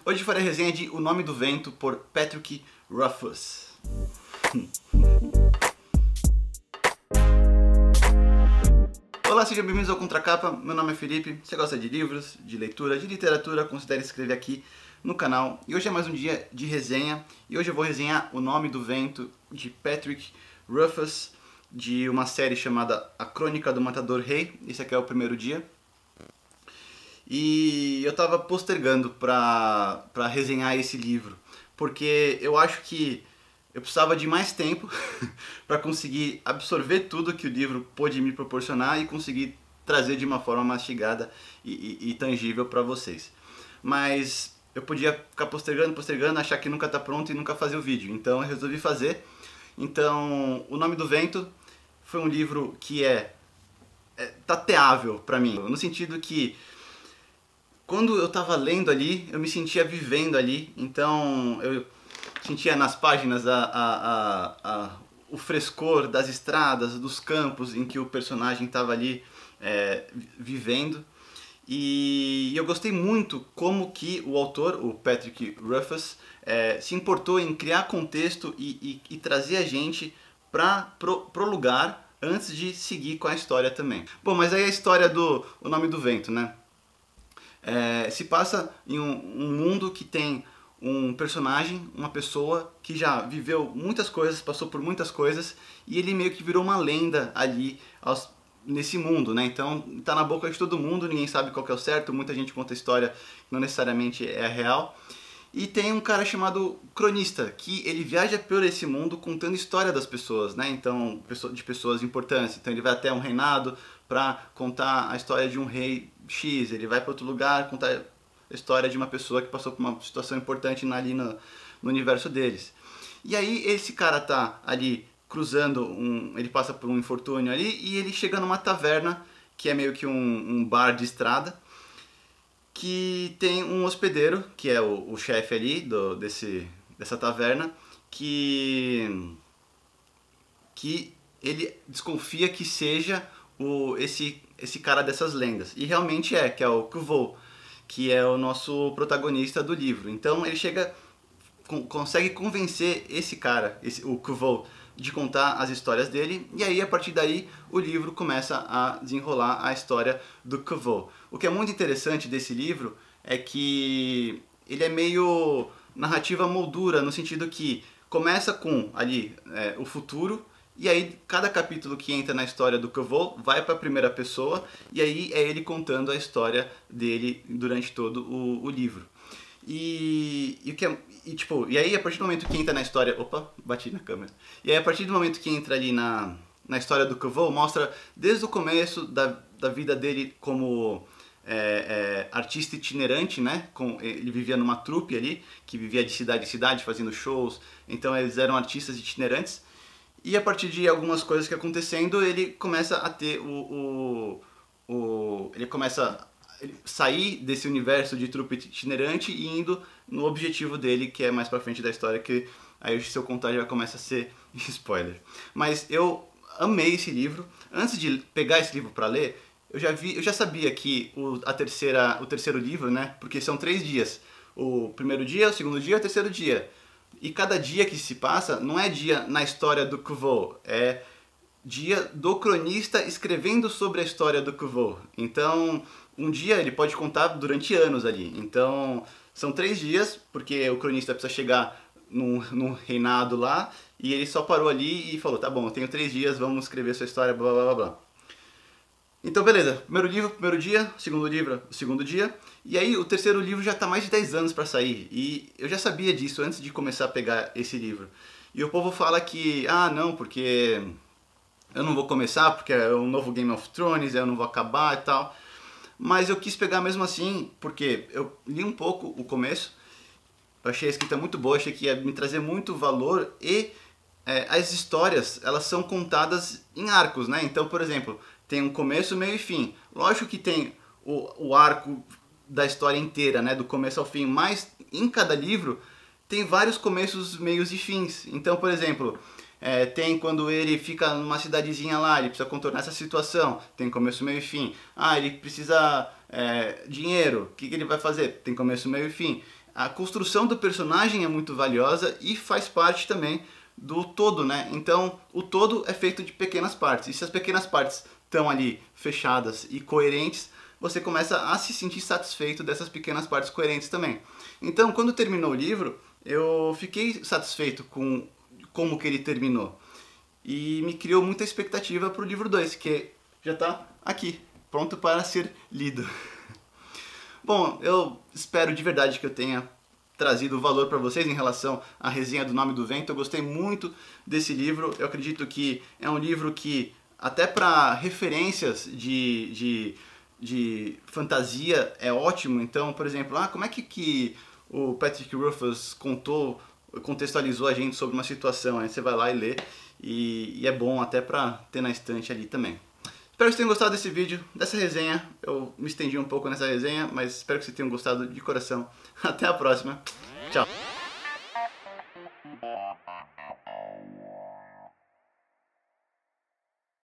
Hoje farei a resenha de O Nome do Vento, por Patrick Rothfuss. Olá, sejam bem-vindos ao Contracapa. Meu nome é Felipe. Você gosta de livros, de leitura, de literatura? Considere se inscrever aqui no canal. E hoje é mais um dia de resenha. E hoje eu vou resenhar O Nome do Vento, de Patrick Rothfuss, de uma série chamada A Crônica do Matador Rei. Esse aqui é o primeiro dia. E eu tava postergando pra resenhar esse livro, porque eu acho que eu precisava de mais tempo para conseguir absorver tudo que o livro pôde me proporcionar e conseguir trazer de uma forma mastigada e tangível para vocês. Mas eu podia ficar postergando, achar que nunca tá pronto e nunca fazer o vídeo. Então eu resolvi fazer. Então, O Nome do Vento foi um livro que é tateável para mim, no sentido que quando eu estava lendo ali, eu me sentia vivendo ali, então eu sentia nas páginas o frescor das estradas, dos campos em que o personagem estava ali vivendo. E eu gostei muito como que o autor, o Patrick Rothfuss, se importou em criar contexto e trazer a gente pro lugar antes de seguir com a história também. Bom, mas aí a história do O Nome do Vento, né? Se passa em um mundo que tem um personagem, uma pessoa que já viveu muitas coisas, passou por muitas coisas, e ele meio que virou uma lenda ali nesse mundo, né? Então tá na boca de todo mundo, ninguém sabe qual que é o certo, muita gente conta a história que não necessariamente é real. E tem um cara chamado cronista, que ele viaja por esse mundo contando história das pessoas, né? Então, de pessoas importantes. Então ele vai até um reinado para contar a história de um rei X, ele vai para outro lugar contar a história de uma pessoa que passou por uma situação importante ali no universo deles. E aí esse cara tá ali cruzando, ele passa por um infortúnio ali e ele chega numa taverna, que é meio que um bar de estrada, que tem um hospedeiro, que é o chefe ali dessa taverna, que ele desconfia que seja esse cara dessas lendas. E realmente que é o Kvothe, que é o nosso protagonista do livro. Então ele consegue convencer esse cara, o Kvothe, de contar as histórias dele, e aí a partir daí o livro começa a desenrolar a história do Kvothe. O que é muito interessante desse livro é que ele é meio narrativa moldura, no sentido que começa com ali o futuro, e aí cada capítulo que entra na história do Kvothe vai para a primeira pessoa, e aí é ele contando a história dele durante todo o livro. E aí a partir do momento que entra na história... Opa, bati na câmera. E aí a partir do momento que entra ali na história do Kvothe, mostra desde o começo da vida dele como artista itinerante, né? Ele vivia numa trupe ali, que vivia de cidade em cidade fazendo shows, então eles eram artistas itinerantes. E a partir de algumas coisas que acontecendo, ele começa a ter ele começa a sair desse universo de trupe itinerante e indo no objetivo dele, que é mais pra frente da história, que aí se eu contar já começa a ser spoiler. Mas eu amei esse livro. Antes de pegar esse livro pra ler, eu já sabia que o terceiro livro, né? Porque são 3 dias. O primeiro dia, o segundo dia e o terceiro dia. E cada dia que se passa não é dia na história do Kvothe, é dia do cronista escrevendo sobre a história do Kvothe. Então, um dia ele pode contar durante anos ali. Então, são 3 dias, porque o cronista precisa chegar num reinado lá, e ele só parou ali e falou, tá bom, eu tenho 3 dias, vamos escrever sua história, blá blá blá blá. Então beleza, primeiro livro, primeiro dia, segundo livro, segundo dia, e aí o terceiro livro já está mais de 10 anos para sair, e eu já sabia disso antes de começar a pegar esse livro. E o povo fala que, não, porque eu não vou começar, porque é um novo Game of Thrones, eu não vou acabar e tal. Mas eu quis pegar mesmo assim, porque eu li um pouco o começo, eu achei a escrita muito boa, achei que ia me trazer muito valor, e as histórias, elas são contadas em arcos, né? Então, por exemplo, tem um começo, meio e fim. Lógico que tem o arco da história inteira, né? Do começo ao fim, mas em cada livro tem vários começos, meios e fins. Então, por exemplo, tem quando ele fica numa cidadezinha lá, ele precisa contornar essa situação, tem começo, meio e fim. Ele precisa dinheiro, o que ele vai fazer? Tem começo, meio e fim. A construção do personagem é muito valiosa e faz parte também do todo, né? Então, o todo é feito de pequenas partes. E se as pequenas partes estão ali fechadas e coerentes, você começa a se sentir satisfeito dessas pequenas partes coerentes também. Então, quando terminou o livro, eu fiquei satisfeito com como que ele terminou. E me criou muita expectativa para o livro 2, que já está aqui, pronto para ser lido. Bom, eu espero de verdade que eu tenha trazido valor para vocês em relação à resenha do Nome do Vento. Eu gostei muito desse livro. Eu acredito que é um livro que, até para referências de fantasia, é ótimo. Então, por exemplo, como é que o Patrick Rothfuss contextualizou a gente sobre uma situação? Aí você vai lá e lê, e é bom até para ter na estante ali também. Espero que vocês tenham gostado desse vídeo, dessa resenha. Eu me estendi um pouco nessa resenha, mas espero que vocês tenham gostado de coração. Até a próxima. Tchau.